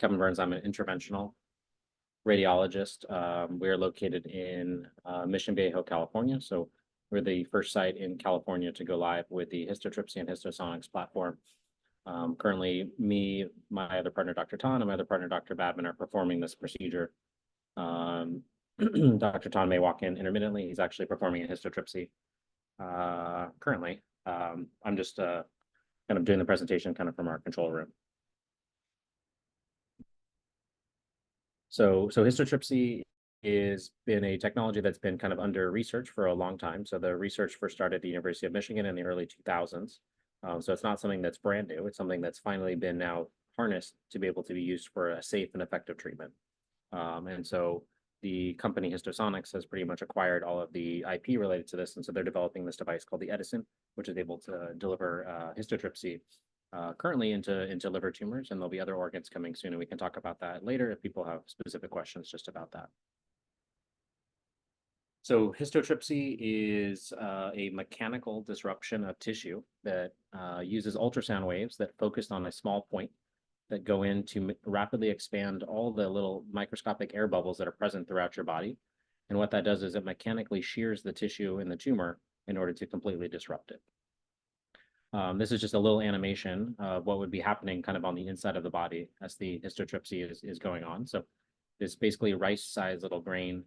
Kevin Burns. I'm an interventional radiologist. We are located in Mission Viejo, California. So we're the first site in California to go live with the Histotripsy and Histosonics platform. Currently, me, my other partner, Dr. Tan, and my other partner, Dr. Badman, are performing this procedure. Dr. Tan may walk in intermittently. He's actually performing a histotripsy currently. I'm just kind of doing the presentation kind of from our control room. So histotripsy is been a technology that's been kind of under research for a long time. So the research first started at the University of Michigan in the early 2000s. So it's not something that's brand new. It's something that's finally been now harnessed to be able to be used for a safe and effective treatment. And so the company Histosonics has pretty much acquired all of the IP related to this. And so they're developing this device called the Edison, which is able to deliver histotripsy currently into liver tumors, and there'll be other organs coming soon. And we can talk about that later if people have specific questions just about that. So histotripsy is a mechanical disruption of tissue that uses ultrasound waves that focus on a small point that go in to rapidly expand all the little microscopic air bubbles that are present throughout your body. And what that does is it mechanically shears the tissue in the tumor in order to completely disrupt it. This is just a little animation of what would be happening kind of on the inside of the body as the histotripsy is going on. So this basically rice-sized little grain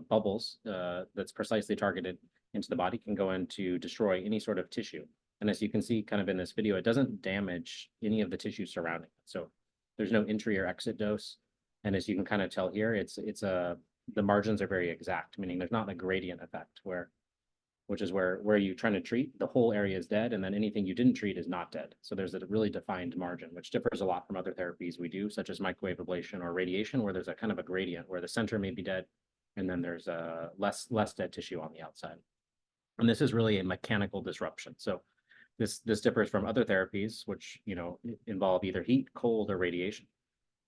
bubbles that's precisely targeted into the body can go in to destroy any sort of tissue. And as you can see kind of in this video, it doesn't damage any of the tissue surrounding it. So there's no entry or exit dose. And as you can kind of tell here, the margins are very exact, meaning there's not a gradient effect which is where you're trying to treat, the whole area is dead, and then anything you didn't treat is not dead. So there's a really defined margin, which differs a lot from other therapies we do, such as microwave ablation or radiation, where there's a kind of a gradient where the center may be dead, and then there's less dead tissue on the outside. And this is really a mechanical disruption. So this differs from other therapies, which involve either heat, cold, or radiation,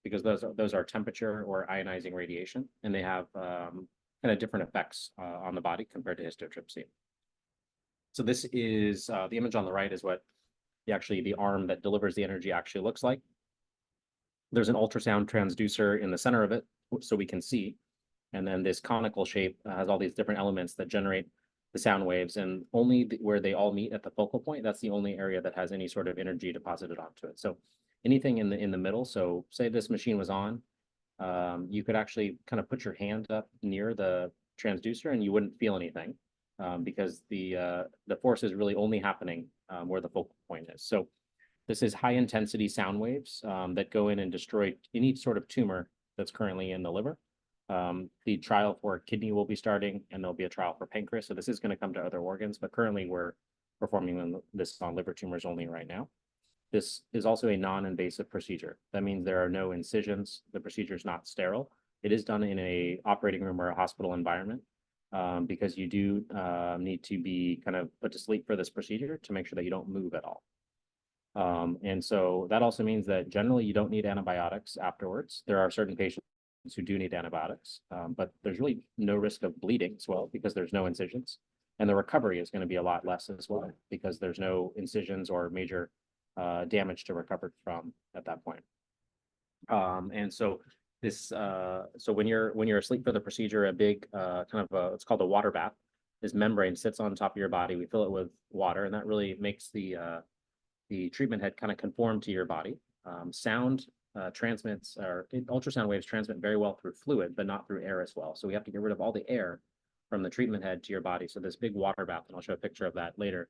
because those are temperature or ionizing radiation, and they have kind of different effects on the body compared to histotripsy. So this is the image on the right is what the arm that delivers the energy actually looks like. There's an ultrasound transducer in the center of it, so we can see. And then this conical shape has all these different elements that generate the sound waves, and only where they all meet at the focal point, that's the only area that has any sort of energy deposited onto it. So anything in the middle, so say this machine was on, you could actually kind of put your hand up near the transducer and you wouldn't feel anything because the force is really only happening where the focal point is. So this is high intensity sound waves that go in and destroy any sort of tumor that's currently in the liver. The trial for kidney will be starting, and there'll be a trial for pancreas. So this is going to come to other organs, but currently we're performing this on liver tumors only right now. This is also a non-invasive procedure. That means there are no incisions. The procedure is not sterile. It is done in a operating room or a hospital environment because you do need to be kind of put to sleep for this procedure to make sure that you don't move at all. And so that also means that generally you don't need antibiotics afterwards. There are certain patients who do need antibiotics, but there's really no risk of bleeding as well because there's no incisions. And the recovery is going to be a lot less as well because there's no incisions or major damage to recover from at that point. And so this, so when you're asleep for the procedure, a big it's called a water bath. This membrane sits on top of your body. We fill it with water, and that really makes the treatment head kind of conform to your body. Sound transmits, or ultrasound waves transmit very well through fluid, but not through air as well. So we have to get rid of all the air from the treatment head to your body. So this big water bath, and I'll show a picture of that later,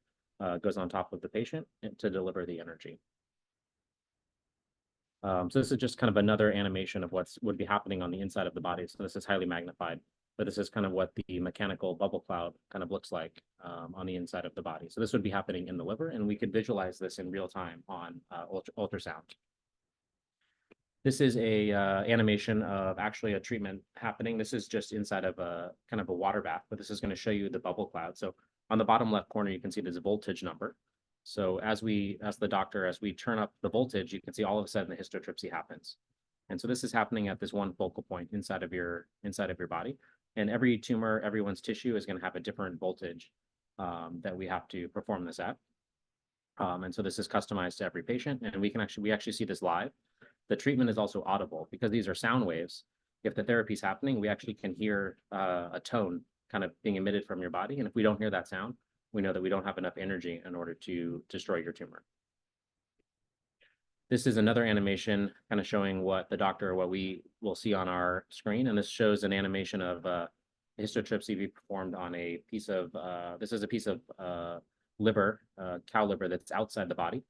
goes on top of the patient to deliver the energy. So this is just kind of another animation of what would be happening on the inside of the body. So this is highly magnified, but this is kind of what the mechanical bubble cloud kind of looks like on the inside of the body. So this would be happening in the liver, and we could visualize this in real time on ultrasound. This is a animation of actually a treatment happening. This is just inside of a kind of a water bath, but this is going to show you the bubble cloud. So on the bottom left corner, you can see this voltage number. So as we turn up the voltage, you can see all of a sudden the histotripsy happens. And so this is happening at this one focal point inside of your body. And every tumor, everyone's tissue is going to have a different voltage that we have to perform this at. And so this is customized to every patient, and we actually see this live. the treatment is also audible because these are sound waves. If the therapy is happening, we actually can hear a tone kind of being emitted from your body. And if we don't hear that sound, we know that we don't have enough energy in order to destroy your tumor. This is another animation kind of showing what the doctor, what we will see on our screen. And this shows an animation of histotripsy we performed on a piece of, this is a piece of liver, cow liver that's outside the body.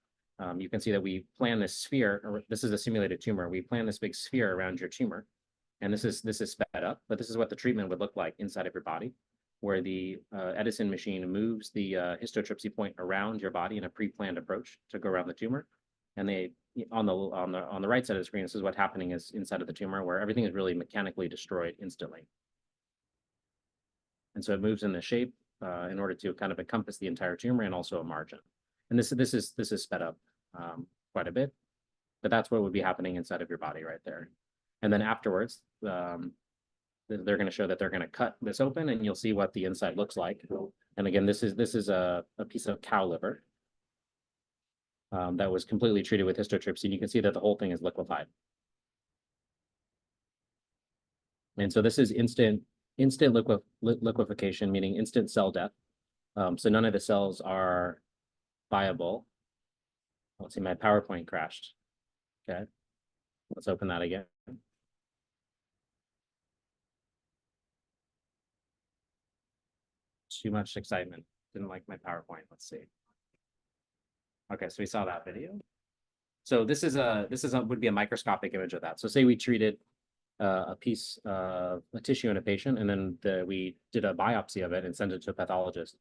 You can see that we plan this sphere, or this is a simulated tumor. We plan this big sphere around your tumor. And this is sped up, but this is what the treatment would look like inside of your body, where the Edison machine moves the histotripsy point around your body in a pre-planned approach to go around the tumor. And they on the right side of the screen, this is what's happening is inside of the tumor, where everything is really mechanically destroyed instantly. And so it moves in the shape in order to kind of encompass the entire tumor and also a margin. And this is sped up quite a bit, but that's what would be happening inside of your body right there. And then afterwards, they're going to show that they're going to cut this open, and you'll see what the inside looks like. And again, this is a piece of cow liver that was completely treated with histotripsy. And you can see that the whole thing is liquefied. And so this is instant liquefaction, meaning instant cell death. So none of the cells are viable. Let's see, my PowerPoint crashed. Okay, let's open that again. Too much excitement. Didn't like my PowerPoint. Let's see. Okay, so we saw that video. So this would be a microscopic image of that. So say we treated a piece of a tissue in a patient, and then we did a biopsy of it and sent it to a pathologist.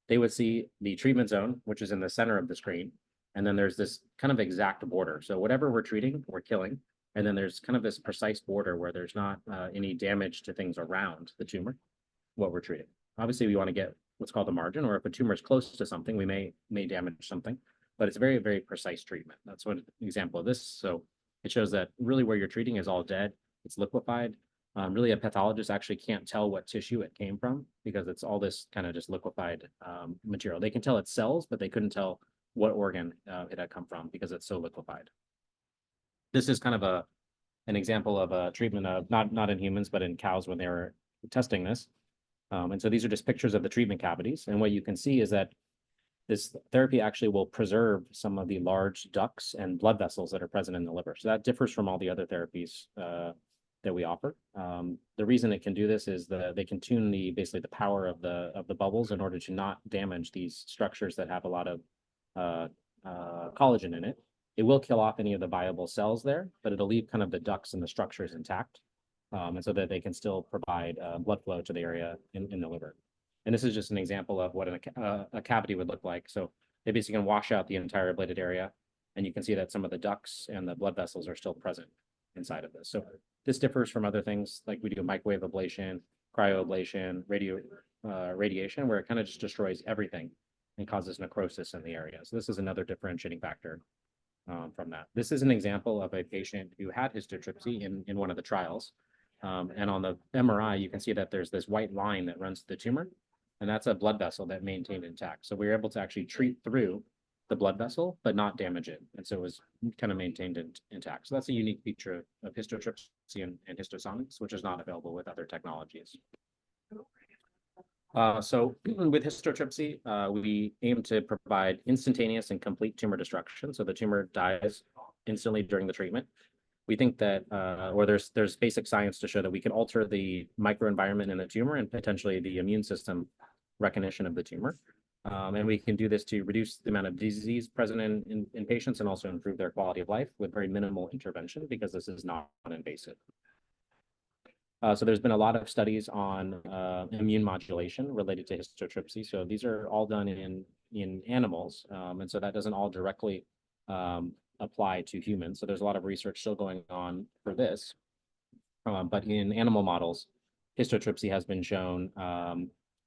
They would see the treatment zone, which is in the center of the screen, and then there's this kind of exact border. So whatever we're treating, we're killing, and then there's kind of this precise border where there's not any damage to things around the tumor, what we're treating. Obviously, we want to get what's called a margin, or if a tumor is close to something, we may damage something, but it's very, very precise treatment. That's what an example of this. So it shows that really where you're treating is all dead. It's liquefied. Really, a pathologist actually can't tell what tissue it came from because it's all this kind of just liquefied material. They can tell it's cells, but they couldn't tell what organ it had come from because it's so liquefied. This is kind of an example of a treatment of not in humans, but in cows when they were testing this. And so these are just pictures of the treatment cavities. And what you can see is that this therapy actually will preserve some of the large ducts and blood vessels that are present in the liver. So that differs from all the other therapies that we offer. The reason it can do this is they can tune basically the power of the bubbles in order to not damage these structures that have a lot of collagen in it. It will kill off any of the viable cells there, but it'll leave kind of the ducts and the structures intact. And so that they can still provide blood flow to the area in the liver. And this is just an example of what a cavity would look like. So they basically can wash out the entire ablated area, and you can see that some of the ducts and the blood vessels are still present inside of this. So this differs from other things like we do microwave ablation, cryoablation, radiation, where it kind of just destroys everything and causes necrosis in the area. So this is another differentiating factor from that. This is an example of a patient who had histotripsy in one of the trials. And on the MRI, you can see that there's this white line that runs to the tumor, and that's a blood vessel that maintained intact. So we were able to actually treat through the blood vessel, but not damage it. And so it was kind of maintained intact. So that's a unique feature of histotripsy and histosonics, which is not available with other technologies. So with histotripsy, we aim to provide instantaneous and complete tumor destruction. So the tumor dies instantly during the treatment. We think that, or there's basic science to show that we can alter the microenvironment in the tumor and potentially the immune system recognition of the tumor. And we can do this to reduce the amount of disease present in patients and also improve their quality of life with very minimal intervention because this is non-invasive. So there's been a lot of studies on immune modulation related to histotripsy. So these are all done in animals. And so that doesn't all directly apply to humans. So there's a lot of research still going on for this. But in animal models, histotripsy has been shown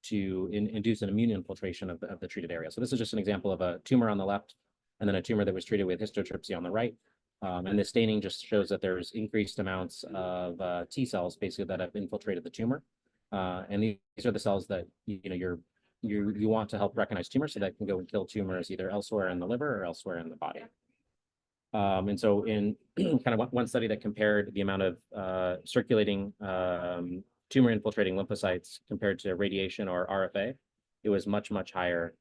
to induce an immune infiltration of the treated area. So this is just an example of a tumor on the left and then a tumor that was treated with histotripsy on the right. And the staining just shows that there's increased amounts of T cells basically that have infiltrated the tumor. And these are the cells that you want to help recognize tumors so that can go and kill tumors either elsewhere in the liver or elsewhere in the body. And so in kind of one study that compared the amount of circulating tumor infiltrating lymphocytes compared to radiation or RFA, it was much, much higher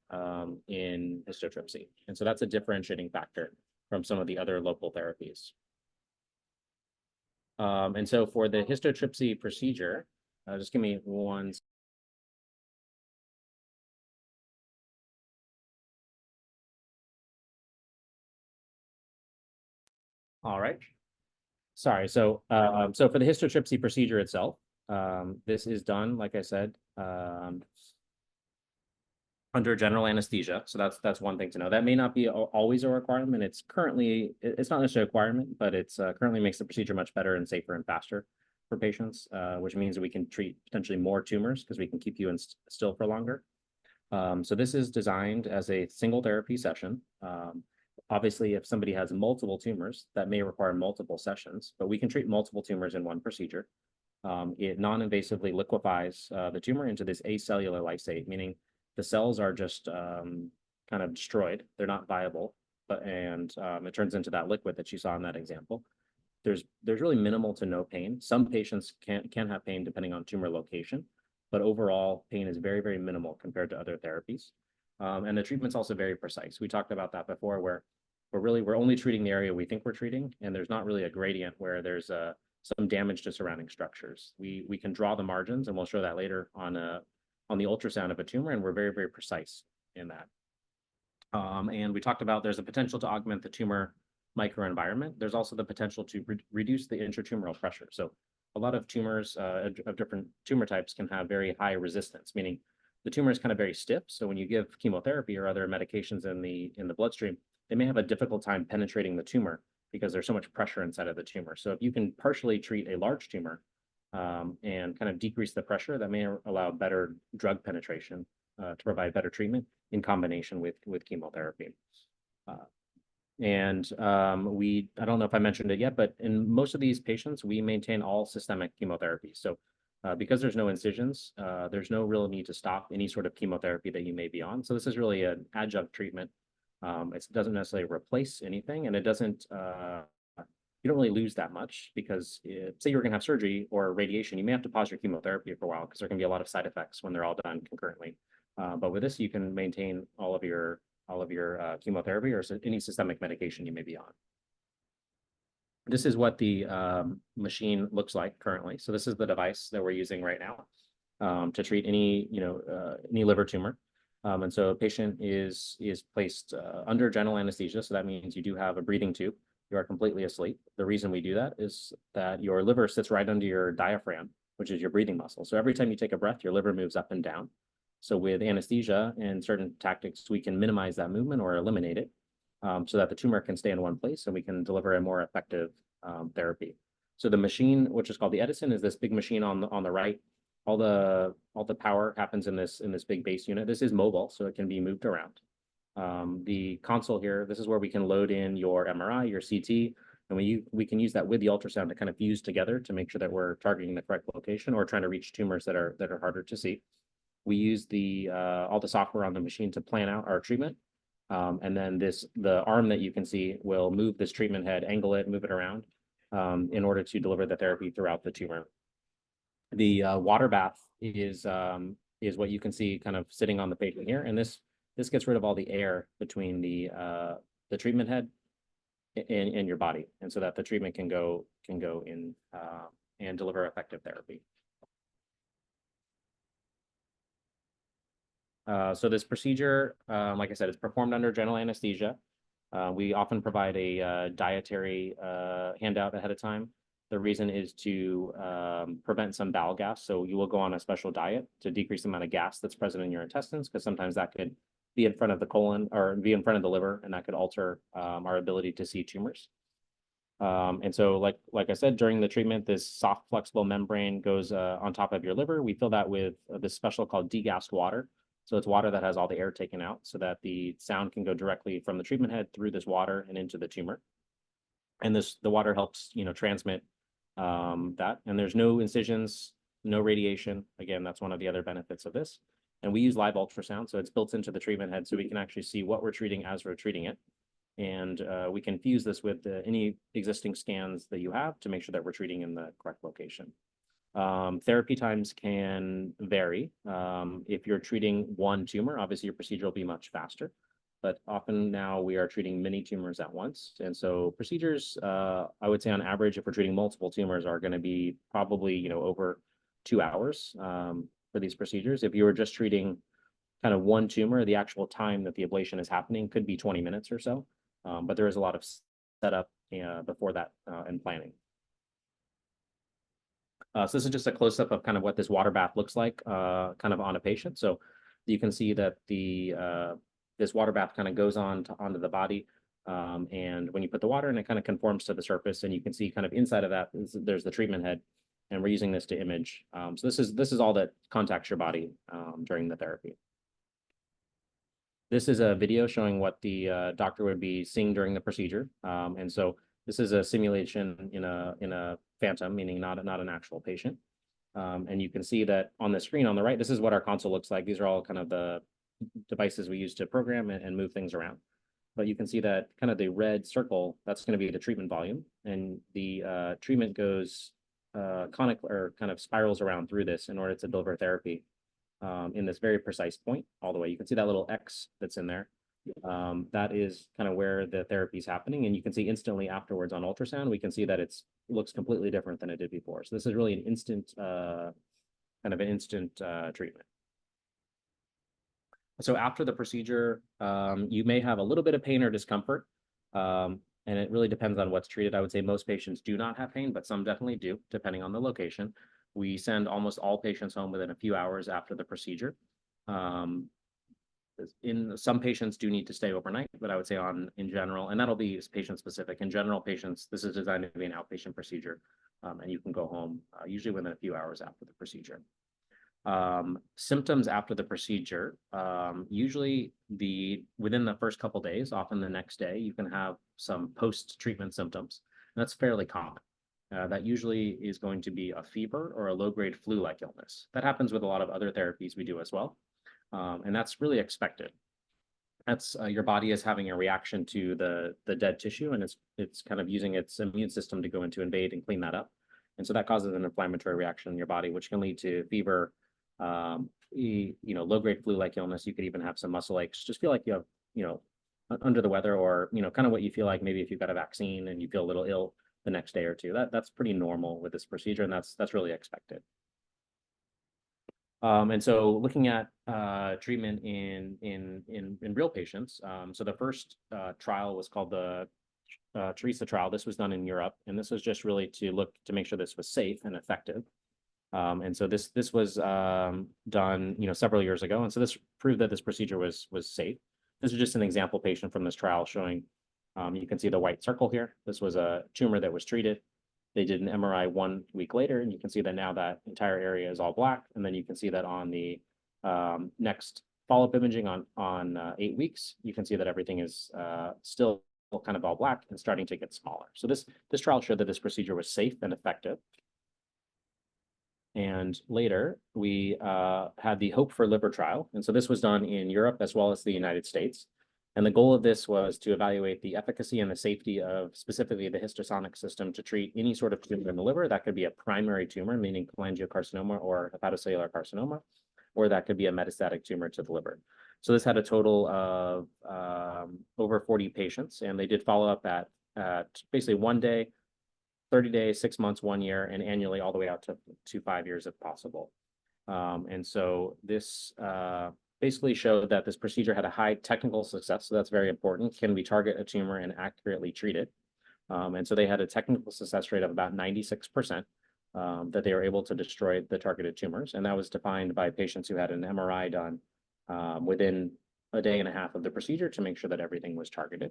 in histotripsy. And so that's a differentiating factor from some of the other local therapies. And so for the histotripsy procedure, just give me one. All right. Sorry. So for the histotripsy procedure itself, this is done, like I said, under general anesthesia. So that's one thing to know. That may not be always a requirement. It's not necessarily a requirement, but it's currently makes the procedure much better and safer and faster for patients, which means that we can treat potentially more tumors because we can keep you in still for longer. So this is designed as a single therapy session. Obviously, if somebody has multiple tumors, that may require multiple sessions, but we can treat multiple tumors in one procedure. It non-invasively liquefies the tumor into this acellular lysate, meaning the cells are just kind of destroyed. They're not viable, and it turns into that liquid that you saw in that example. There's really minimal to no pain. Some patients can have pain depending on tumor location, but overall pain is very, very minimal compared to other therapies. And the treatment's also very precise. We talked about that before, where we're only treating the area we think we're treating, and there's not really a gradient where there's some damage to surrounding structures. We can draw the margins, and we'll show that later on the ultrasound of a tumor, and we're very, very precise in that. And we talked about there's a potential to augment the tumor microenvironment. There's also the potential to reduce the intratumoral pressure. So a lot of tumors of different tumor types can have very high resistance, meaning the tumor is kind of very stiff. So when you give chemotherapy or other medications in the bloodstream, they may have a difficult time penetrating the tumor because there's so much pressure inside of the tumor. So if you can partially treat a large tumor and kind of decrease the pressure, that may allow better drug penetration to provide better treatment in combination with chemotherapy. I don't know if I mentioned it yet, but in most of these patients, we maintain all systemic chemotherapy. So because there's no incisions, there's no real need to stop any sort of chemotherapy that you may be on. So this is really an adjunct treatment. It doesn't necessarily replace anything, and it doesn't, you don't really lose that much because say you're going to have surgery or radiation, you may have to pause your chemotherapy for a while because there can be a lot of side effects when they're all done concurrently. But with this, you can maintain all of your chemotherapy or any systemic medication you may be on. This is what the machine looks like currently. So this is the device that we're using right now to treat any liver tumor. And so a patient is placed under general anesthesia. So that means you do have a breathing tube. You are completely asleep. The reason we do that is that your liver sits right under your diaphragm, which is your breathing muscle. So every time you take a breath, your liver moves up and down. So with anesthesia and certain tactics, we can minimize that movement or eliminate it so that the tumor can stay in one place and we can deliver a more effective therapy. So the machine, which is called the Edison, is this big machine on the right. All the power happens in this big base unit. This is mobile, so it can be moved around. The console here, this is where we can load in your MRI, your CT, and we can use that with the ultrasound to kind of fuse together to make sure that we're targeting the correct location or trying to reach tumors that are harder to see. We use all the software on the machine to plan out our treatment. And then the arm that you can see will move this treatment head, angle it, move it around in order to deliver the therapy throughout the tumor. The water bath is what you can see kind of sitting on the patient here. And this gets rid of all the air between the treatment head and your body. And so that the treatment can go in and deliver effective therapy. So this procedure, like I said, is performed under general anesthesia. We often provide a dietary handout ahead of time. The reason is to prevent some bowel gas. So you will go on a special diet to decrease the amount of gas that's present in your intestines, because sometimes that could be in front of the colon or be in front of the liver, and that could alter our ability to see tumors. And so like I said, during the treatment, this soft flexible membrane goes on top of your liver. We fill that with this special called degassed water. So it's water that has all the air taken out so that the sound can go directly from the treatment head through this water and into the tumor. And the water helps, transmit that. And there's no incisions, no radiation. Again, that's one of the other benefits of this. And we use live ultrasound, so it's built into the treatment head so we can actually see what we're treating as we're treating it. And we can fuse this with any existing scans that you have to make sure that we're treating in the correct location. Therapy times can vary. If you're treating one tumor, obviously your procedure will be much faster. But often now we are treating many tumors at once. And so procedures, I would say on average, if we're treating multiple tumors, are going to be probably, over 2 hours for these procedures. If you were just treating kind of one tumor, the actual time that the ablation is happening could be 20 minutes or so. But there is a lot of setup before that and planning. So this is just a close-up of kind of what this water bath looks like kind of on a patient. So you can see that this water bath kind of goes onto the body. And when you put the water in, it kind of conforms to the surface, and you can see kind of inside of that, there's the treatment head, and we're using this to image. So this is all that contacts your body during the therapy. This is a video showing what the doctor would be seeing during the procedure. And so this is a simulation in a phantom, meaning not an actual patient. And you can see that on the screen on the right, this is what our console looks like. These are all kind of the devices we use to program and move things around. But you can see that kind of the red circle, that's going to be the treatment volume. And the treatment goes conic or kind of spirals around through this in order to deliver therapy in this very precise point all the way. You can see that little X that's in there. That is kind of where the therapy is happening. And you can see instantly afterwards on ultrasound, we can see that it looks completely different than it did before. So this is really an instant, kind of an instant treatment. So after the procedure, you may have a little bit of pain or discomfort, and it really depends on what's treated. I would say most patients do not have pain, but some definitely do, depending on the location. We send almost all patients home within a few hours after the procedure. In some patients do need to stay overnight, but I would say in general, and that'll be patient specific. In general, patients, this is designed to be an outpatient procedure, and you can go home usually within a few hours after the procedure. Symptoms after the procedure, usually within the first couple days, often the next day, you can have some post-treatment symptoms. And that's fairly common. That usually is going to be a fever or a low-grade flu-like illness. That happens with a lot of other therapies we do as well. And that's really expected. That's your body is having a reaction to the dead tissue, and it's kind of using its immune system to go in to invade and clean that up. And so that causes an inflammatory reaction in your body, which can lead to fever, low-grade flu-like illness. You could even have some muscle aches. Just feel like you have, under the weather, or kind of what you feel like maybe if you've got a vaccine and you feel a little ill the next day or two. That's pretty normal with this procedure, and that's really expected. And so looking at treatment in real patients, so the first trial was called the Teresa trial. This was done in Europe, and this was just really to look to make sure this was safe and effective. And so this was done, several years ago, and so this proved that this procedure was safe. This is just an example patient from this trial showing. You can see the white circle here. This was a tumor that was treated. They did an MRI 1 week later, and you can see that now that entire area is all black. And then you can see that on the next follow-up imaging on 8 weeks, you can see that everything is still kind of all black and starting to get smaller. So this trial showed that this procedure was safe and effective. And later, we had the Hope for Liver trial. And so this was done in Europe as well as the United States. And the goal of this was to evaluate the efficacy and the safety of specifically the histosonic system to treat any sort of tumor in the liver. That could be a primary tumor, meaning cholangiocarcinoma or hepatocellular carcinoma, or that could be a metastatic tumor to the liver. So this had a total of over 40 patients, and they did follow up at basically 1 day, 30 days, 6 months, 1 year, and annually all the way out to 5 years if possible. And so this basically showed that this procedure had a high technical success, so that's very important. Can we target a tumor and accurately treat it? And so they had a technical success rate of about 96%, that they were able to destroy the targeted tumors, and that was defined by patients who had an MRI done within a day and a half of the procedure to make sure that everything was targeted.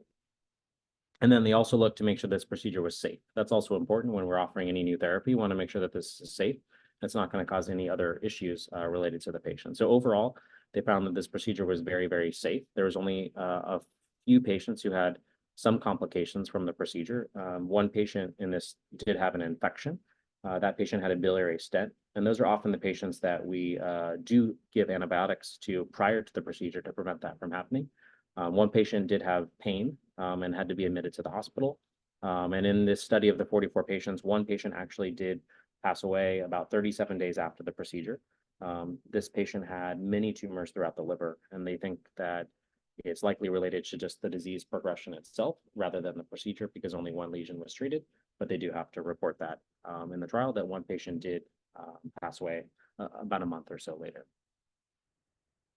And then they also looked to make sure this procedure was safe. That's also important when we're offering any new therapy. We want to make sure that this is safe. It's not going to cause any other issues related to the patient. So overall, they found that this procedure was very, very safe. There was only a few patients who had some complications from the procedure. One patient in this did have an infection. That patient had a biliary stent. And those are often the patients that we do give antibiotics to prior to the procedure to prevent that from happening. One patient did have pain and had to be admitted to the hospital. And in this study of the 44 patients, one patient actually did pass away about 37 days after the procedure. This patient had many tumors throughout the liver, and they think that it's likely related to just the disease progression itself rather than the procedure because only one lesion was treated. But they do have to report that in the trial that one patient did pass away about a month or so later.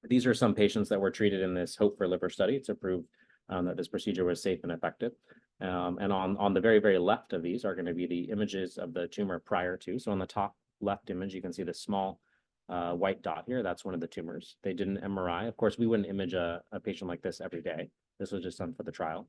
These are some patients that were treated in this Hope for Liver study to prove that this procedure was safe and effective. And on the very, very left of these are going to be the images of the tumor prior to. So on the top left image, you can see the small white dot here. That's one of the tumors. They did an MRI. Of course, we wouldn't image a patient like this every day. This was just done for the trial.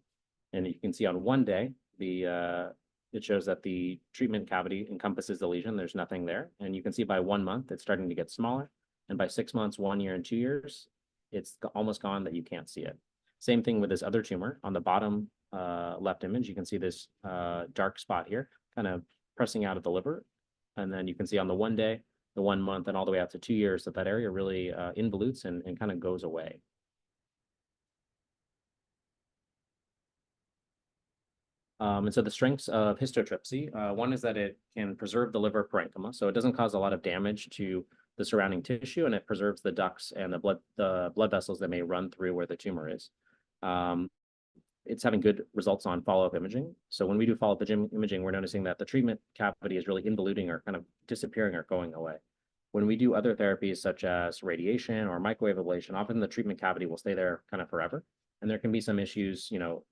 And you can see on one day, it shows that the treatment cavity encompasses the lesion. There's nothing there. And you can see by 1 month, it's starting to get smaller. And by 6 months, 1 year, and 2 years, it's almost gone that you can't see it. Same thing with this other tumor. On the bottom left image, you can see this dark spot here, kind of pressing out of the liver. And then you can see on the 1 day, the 1 month, and all the way out to 2 years that area really involutes and kind of goes away. And so the strengths of histotripsy, one is that it can preserve the liver parenchyma, so it doesn't cause a lot of damage to the surrounding tissue, and it preserves the ducts and the blood vessels that may run through where the tumor is. It's having good results on follow-up imaging. So when we do follow-up imaging, we're noticing that the treatment cavity is really involuting or kind of disappearing or going away. When we do other therapies such as radiation or microwave ablation, often the treatment cavity will stay there kind of forever. And there can be some issues,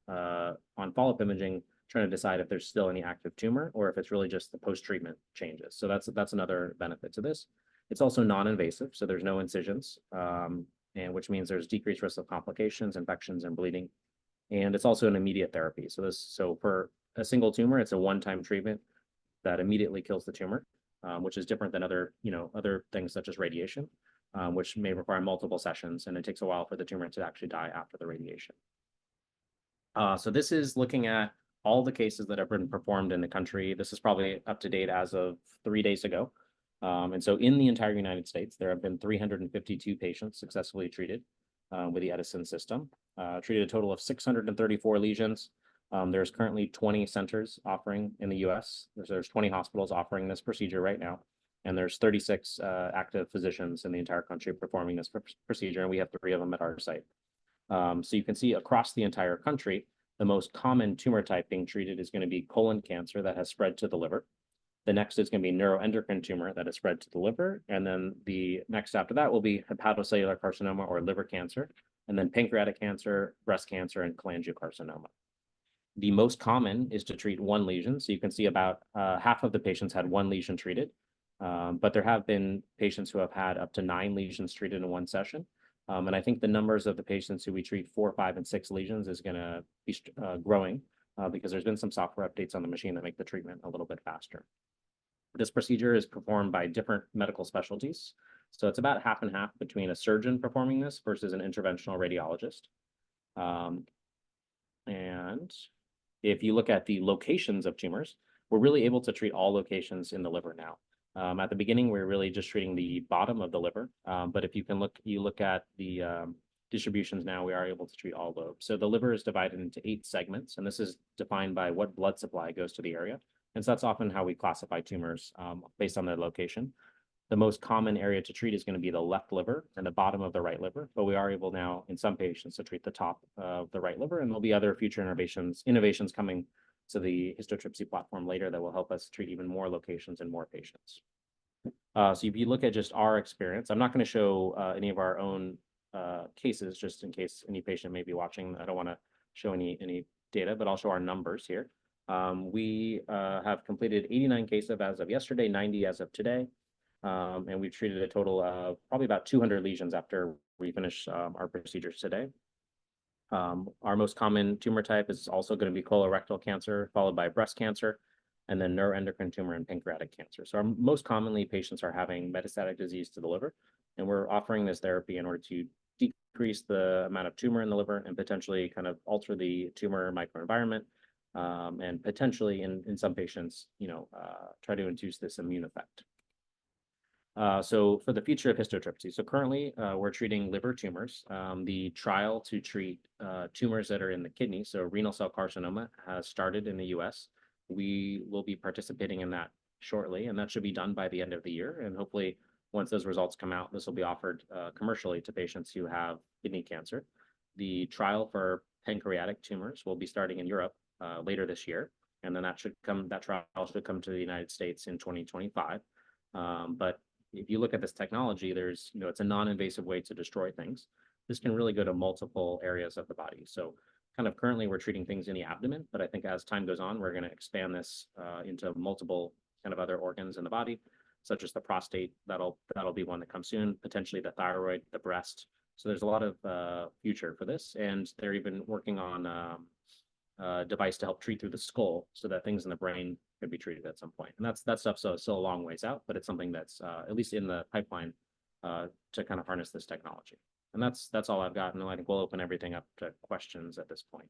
on follow-up imaging, trying to decide if there's still any active tumor or if it's really just the post-treatment changes. So that's another benefit to this. It's also non-invasive, so there's no incisions, and which means there's decreased risk of complications, infections, and bleeding. And it's also an immediate therapy. So for a single tumor, it's a one-time treatment that immediately kills the tumor, which is different than other things such as radiation, which may require multiple sessions, and it takes a while for the tumor to actually die after the radiation. So this is looking at all the cases that have been performed in the country. This is probably up to date as of 3 days ago. And so in the entire United States, there have been 352 patients successfully treated with the Edison system, treated a total of 634 lesions. There's currently 20 centers offering in the US. There's 20 hospitals offering this procedure right now. And there's 36 active physicians in the entire country performing this procedure, and we have 3 of them at our site. So you can see across the entire country, the most common tumor type being treated is going to be colon cancer that has spread to the liver. The next is going to be neuroendocrine tumor that has spread to the liver. And then the next after that will be hepatocellular carcinoma or liver cancer, and then pancreatic cancer, breast cancer, and cholangiocarcinoma. The most common is to treat one lesion. So you can see about half of the patients had one lesion treated, but there have been patients who have had up to 9 lesions treated in one session. And I think the numbers of the patients who we treat 4, 5, and 6 lesions is going to be growing because there's been some software updates on the machine that make the treatment a little bit faster. This procedure is performed by different medical specialties. So it's about half and half between a surgeon performing this versus an interventional radiologist. And if you look at the locations of tumors, we're really able to treat all locations in the liver now. At the beginning, we were really just treating the bottom of the liver. But if you look at the distributions now, we are able to treat all lobes. So the liver is divided into 8 segments, and this is defined by what blood supply goes to the area. And so that's often how we classify tumors based on their location. The most common area to treat is going to be the left liver and the bottom of the right liver, but we are able now in some patients to treat the top of the right liver, and there'll be other future innovations coming to the Histotripsy platform later that will help us treat even more locations and more patients. So if you look at just our experience, I'm not going to show any of our own cases, just in case any patient may be watching. I don't want to show any data, but I'll show our numbers here. We have completed 89 cases as of yesterday, 90 as of today, and we've treated a total of probably about 200 lesions after we finish our procedures today. Our most common tumor type is also going to be colorectal cancer, followed by breast cancer, and then neuroendocrine tumor and pancreatic cancer. So most commonly, patients are having metastatic disease to the liver, and we're offering this therapy in order to decrease the amount of tumor in the liver and potentially kind of alter the tumor microenvironment, and potentially in some patients, try to induce this immune effect. So for the future of histotripsy, so currently we're treating liver tumors. The trial to treat tumors that are in the kidney, so renal cell carcinoma, has started in the US. We will be participating in that shortly, and that should be done by the end of the year. And hopefully, once those results come out, this will be offered commercially to patients who have kidney cancer. The trial for pancreatic tumors will be starting in Europe later this year, and then that trial should come to the United States in 2025. But if you look at this technology, it's a non-invasive way to destroy things. This can really go to multiple areas of the body. So kind of currently we're treating things in the abdomen, but I think as time goes on, we're going to expand this into multiple kind of other organs in the body, such as the prostate. That'll be one that comes soon, potentially the thyroid, the breast. So there's a lot of future for this, and they're even working on a device to help treat through the skull so that things in the brain could be treated at some point. And that stuff's still a long ways out, but it's something that's at least in the pipeline to kind of harness this technology. And that's all I've got. And I think we'll open everything up to questions at this point.